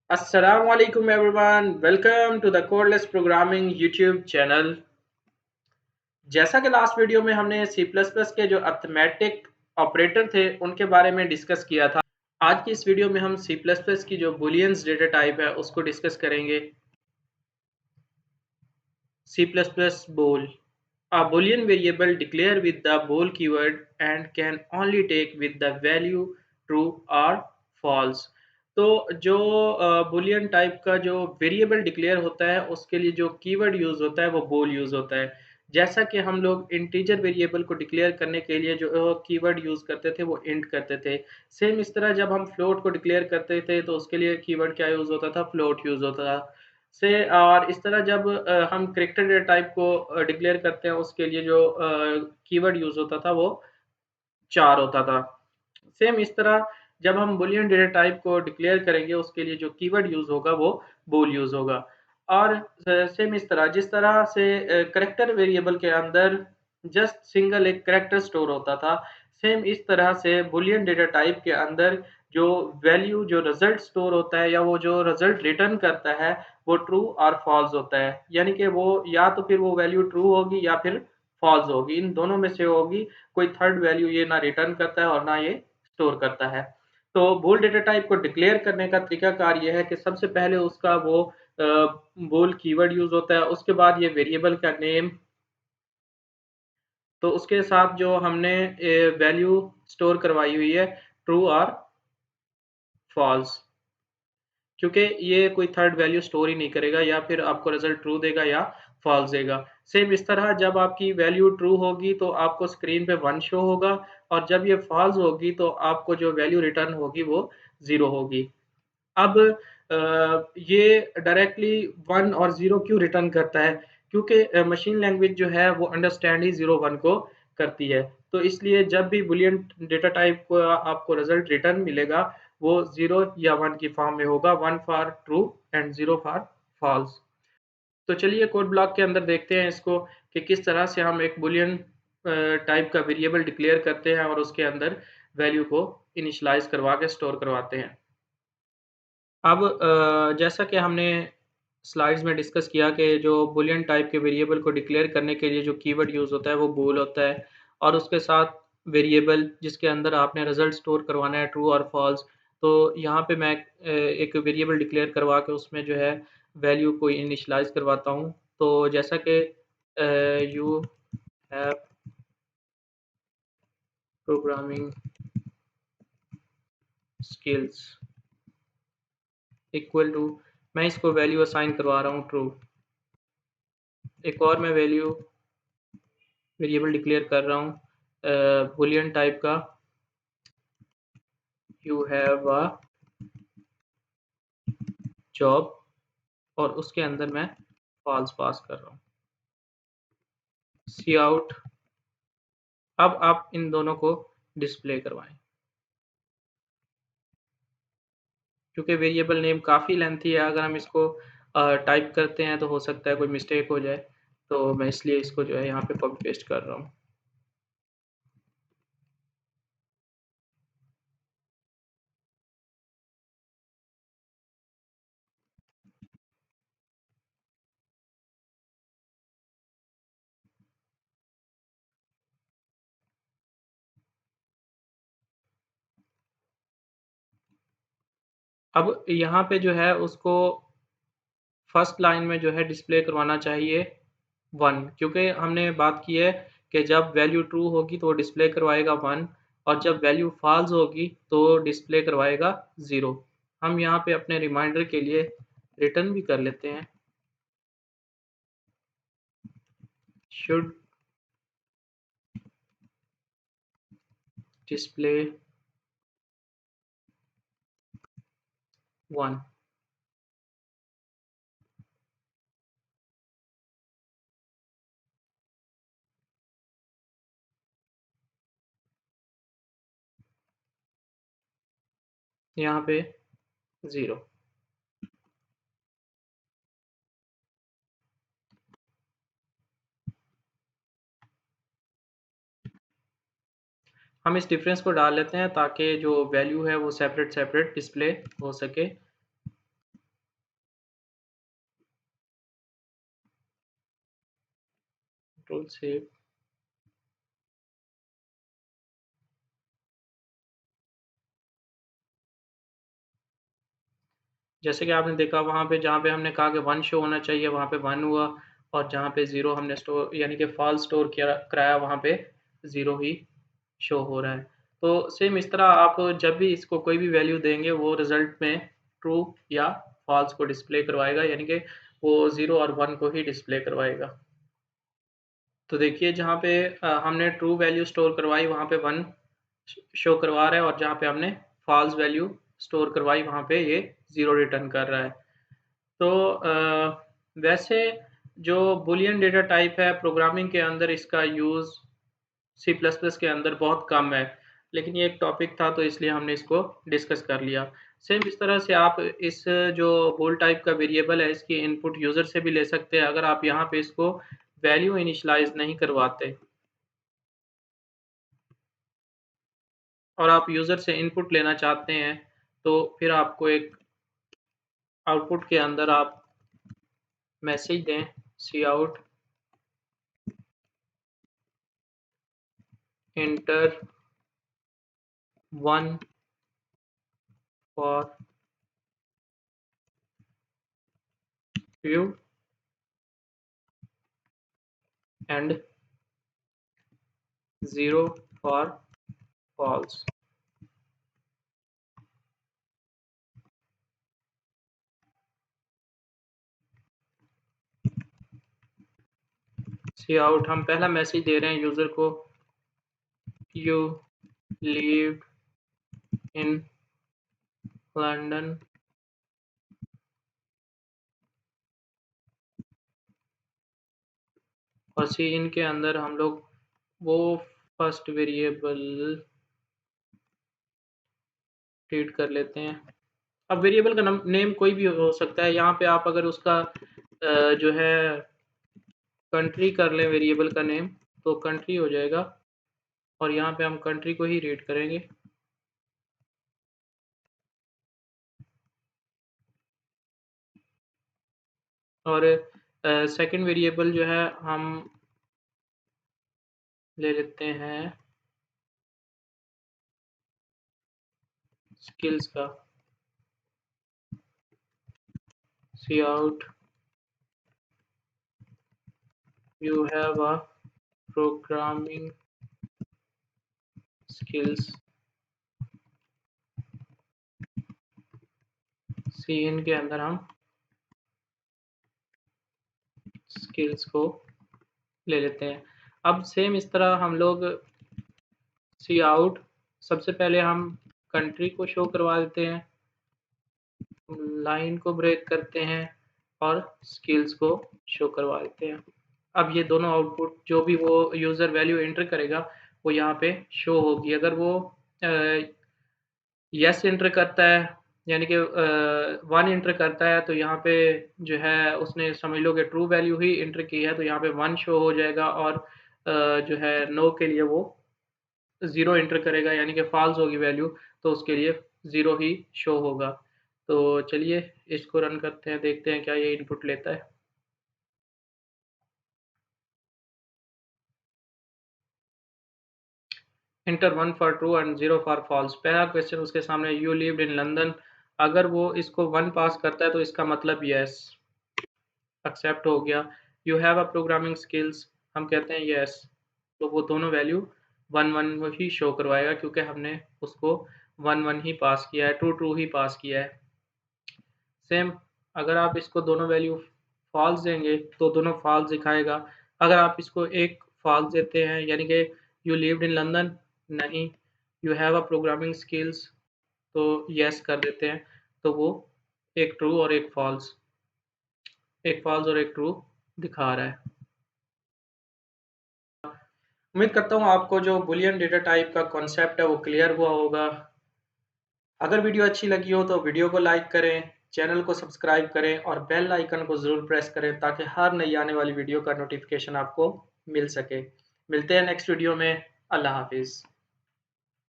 Assalamu alaikum everyone. Welcome to the Codeless Programming YouTube channel. जैसा कि last video में हमने सी प्लस प्लस के जो अर्थमेटिक ऑपरेटर थे उनके बारे में डिस्कस किया था। आज की इस वीडियो में हम सी प्लस प्लस की जो बुलियंस डेटा टाइप है उसको डिस्कस करेंगे। C++ bool. A boolean variable declare with the bool keyword and can only take with the value true or false. तो जो boolean टाइप का जो वेरिएबल डिक्लेयर होता है उसके लिए जो कीवर्ड यूज होता है वो bool यूज होता है। जैसा कि हम लोग इंटीजर वेरिएबल को डिक्लेयर करने के लिए जो कीवर्ड यूज करते थे वो इंट करते थे। सेम इस तरह जब हम फ्लोट को डिक्लेयर करते थे तो उसके लिए कीवर्ड क्या यूज होता था, फ्लोट यूज होता था। से और इस तरह जब हम कैरेक्टर डेटा टाइप को डिक्लेयर करते हैं उसके लिए जो कीवर्ड यूज़ होता था वो 4 होता था। सेम इस तरह जब हम बूलियन डेटा टाइप को डिक्लेयर करेंगे उसके लिए जो कीवर्ड यूज़ होगा वो बूल यूज़ होगा। और सेम इस तरह जिस तरह से कैरेक्टर वेरिएबल के अंदर जस्ट सिंगल एक कैरेक्टर स्टोर होता था, सेम इस तरह से बूलियन डेटा टाइप के अंदर जो वैल्यू जो रिजल्ट स्टोर होता है या वो जो रिजल्ट रिटर्न करता है वो ट्रू और फॉल्स होता है। यानी कि वो या तो फिर वो वैल्यू ट्रू होगी या फिर फॉल्स होगी, इन दोनों में से होगी। कोई थर्ड वैल्यू ये ना रिटर्न करता है और ना ये स्टोर करता है। तो बूल डेटा टाइप को डिक्लेयर करने का तरीकाकार ये है कि सबसे पहले उसका वो बूल कीवर्ड यूज होता है, उसके बाद ये वेरिएबल का नेम, तो उसके साथ जो हमने वैल्यू स्टोर करवाई हुई है ट्रू और फॉल्स, क्योंकि ये कोई थर्ड वैल्यू स्टोर ही नहीं करेगा, या फिर आपको रिजल्ट ट्रू देगा या फॉल्स देगा। सेम इस तरह जब आपकी वैल्यू ट्रू होगी तो आपको स्क्रीन पे 1 शो होगा, और जब ये फॉल्स होगी तो आपको जो वैल्यू रिटर्न होगी वो 0 होगी। अब ये डायरेक्टली 1 और 0 क्यों रिटर्न करता है? क्योंकि मशीन लैंग्वेज जो है वो अंडरस्टैंड ही 0-1 को करती है। तो इसलिए जब भी बूलियन डेटा टाइप को आपको रिजल्ट रिटर्न मिलेगा वो 0 या 1 की फॉर्म में होगा, 1 for true and 0 for false. तो चलिए कोड ब्लॉक के अंदर देखते हैं इसको कि किस तरह से हम एक बूलियन टाइप का वेरिएबल डिक्लेयर करते हैं और उसके अंदर वैल्यू को इनिशियलाइज़ करवा के स्टोर करवाते हैं। अब जैसा कि हमने स्लाइड्स में डिस्कस किया कि जो बूलियन टाइप के वेरिएबल को डिक्लेयर करने के लिए जो कीवर्ड यूज़ होता है वो बूल होता है, और उसके साथ वेरिएबल जिसके अंदर आपने रिज़ल्ट स्टोर करवाना है ट्रू और फॉल्स। तो यहाँ पे मैं एक वेरिएबल डिक्लेयर करवा के उसमें जो है वैल्यू को इनिशियलाइज़ करवाता हूँ। तो जैसा कि you have programming skills equal to, मैं इसको वैल्यू असाइन करवा रहा हूँ ट्रू। एक और मैं वैल्यू वेरिएबल डिक्लेयर कर रहा हूँ बूलियन टाइप का, यू हैव अ जॉब, और उसके अंदर मैं फॉल्स पास कर रहा हूँ। सी आउट। अब आप इन दोनों को डिस्प्ले करवाएं, क्योंकि वेरिएबल नेम काफ़ी लेंथी है, अगर हम इसको टाइप करते हैं तो हो सकता है कोई मिस्टेक हो जाए। तो मैं इसलिए इसको जो है यहाँ पे कॉपी पेस्ट कर रहा हूँ। अब यहाँ पे जो है उसको फर्स्ट लाइन में जो है डिस्प्ले करवाना चाहिए 1, क्योंकि हमने बात की है कि जब वैल्यू ट्रू होगी तो वो डिस्प्ले करवाएगा 1, और जब वैल्यू फॉल्स होगी तो डिस्प्ले करवाएगा 0। हम यहाँ पे अपने रिमाइंडर के लिए रिटर्न भी कर लेते हैं, शुड डिस्प्ले 1। यहाँ पे 0। हम इस डिफरेंस को डाल लेते हैं ताकि जो वैल्यू है वो सेपरेट सेपरेट डिस्प्ले हो सके। Control save. जैसे कि आपने देखा वहाँ पे जहाँ पे हमने कहा कि 1 शो होना चाहिए वहाँ पे 1 हुआ, और जहाँ पे 0 हमने स्टोर यानी कि फ़ॉल्स स्टोर किया कराया वहाँ पे 0 ही शो हो रहा है। तो सेम इस तरह आप जब भी इसको कोई भी वैल्यू देंगे वो रिज़ल्ट में ट्रू या फ़ॉल्स को डिस्प्ले करवाएगा, यानी कि वो 0 और 1 को ही डिस्प्ले करवाएगा। तो देखिए जहाँ पे हमने ट्रू वैल्यू स्टोर करवाई वहाँ पे 1 शो करवा रहा है, और जहाँ पे हमने फ़ॉल्स वैल्यू स्टोर करवाई वहाँ पे ये 0 रिटर्न कर रहा है। तो वैसे जो बूलियन डेटा टाइप है प्रोग्रामिंग के अंदर इसका यूज़ सी प्लस प्लस के अंदर बहुत कम है, लेकिन ये एक टॉपिक था तो इसलिए हमने इसको डिस्कस कर लिया। सेम इस तरह से आप इस जो बूल टाइप का वेरिएबल है इसकी इनपुट यूज़र से भी ले सकते हैं, अगर आप यहाँ पे इसको वैल्यू इनिशियलाइज़ नहीं करवाते और आप यूज़र से इनपुट लेना चाहते हैं, तो फिर आपको एक आउटपुट के अंदर आप मैसेज दें cout enter 1 for true and 0 for false. Cout हम पहला मैसेज दे रहे हैं यूज़र को, यू लिव्ड इन लंदन, और सी इन के अंदर हम लोग वो फर्स्ट वेरिएबल ट्रीट कर लेते हैं। अब वेरिएबल का नेम कोई भी हो सकता है, यहाँ पे आप अगर उसका जो है कंट्री कर लें वेरिएबल का नेम तो कंट्री हो जाएगा, और यहाँ पे हम कंट्री को ही रीड करेंगे। और सेकंड वेरिएबल जो है हम ले लेते हैं स्किल्स का, caught you have a programming skills, C इन के अंदर हम स्किल्स को ले लेते हैं। अब सेम इस तरह हम लोग सी आउट सबसे पहले हम कंट्री को शो करवा देते हैं, लाइन को ब्रेक करते हैं और स्किल्स को शो करवा देते हैं। अब ये दोनों आउटपुट जो भी वो यूज़र वैल्यू एंटर करेगा वो यहाँ पे शो होगी। अगर वो येस एंटर करता है यानी कि 1 एंटर करता है तो यहाँ पे जो है उसने समझ लो कि ट्रू वैल्यू ही एंटर की है, तो यहाँ पे 1 शो हो जाएगा, और जो है नो के लिए वो 0 एंटर करेगा यानी कि फ़ॉल्स होगी वैल्यू, तो उसके लिए 0 ही शो होगा। तो चलिए इसको रन करते हैं, देखते हैं क्या ये इनपुट लेता है। Enter 1 for true and 0 for false. पहला क्वेश्चन उसके सामने, यू लिव्ड इन लंदन, अगर वो इसको 1 पास करता है तो इसका मतलब येस, एक्सेप्ट हो गया। You have a programming skills, हम कहते हैं येस, तो वो दोनों वैल्यू 1 ही शो करवाएगा क्योंकि हमने उसको 1 ही पास किया है, ट्रू ही पास किया है। सेम अगर आप इसको दोनों वैल्यू फॉल्स देंगे तो दोनों फॉल्स दिखाएगा। अगर आप इसको एक फॉल्स देते हैं यानी कि यू लिव्ड इन लंदन नहीं, you have a programming skills तो येस कर देते हैं, तो वो एक ट्रू और एक फॉल्स और एक ट्रू दिखा रहा है। उम्मीद करता हूँ आपको जो बुलियन डेटा टाइप का कॉन्सेप्ट है वो क्लियर हुआ होगा। अगर वीडियो अच्छी लगी हो तो वीडियो को लाइक करें, चैनल को सब्सक्राइब करें और बेल आइकन को ज़रूर प्रेस करें ताकि हर नई आने वाली वीडियो का नोटिफिकेशन आपको मिल सके। मिलते हैं नेक्स्ट वीडियो में। अल्लाह हाफिज़।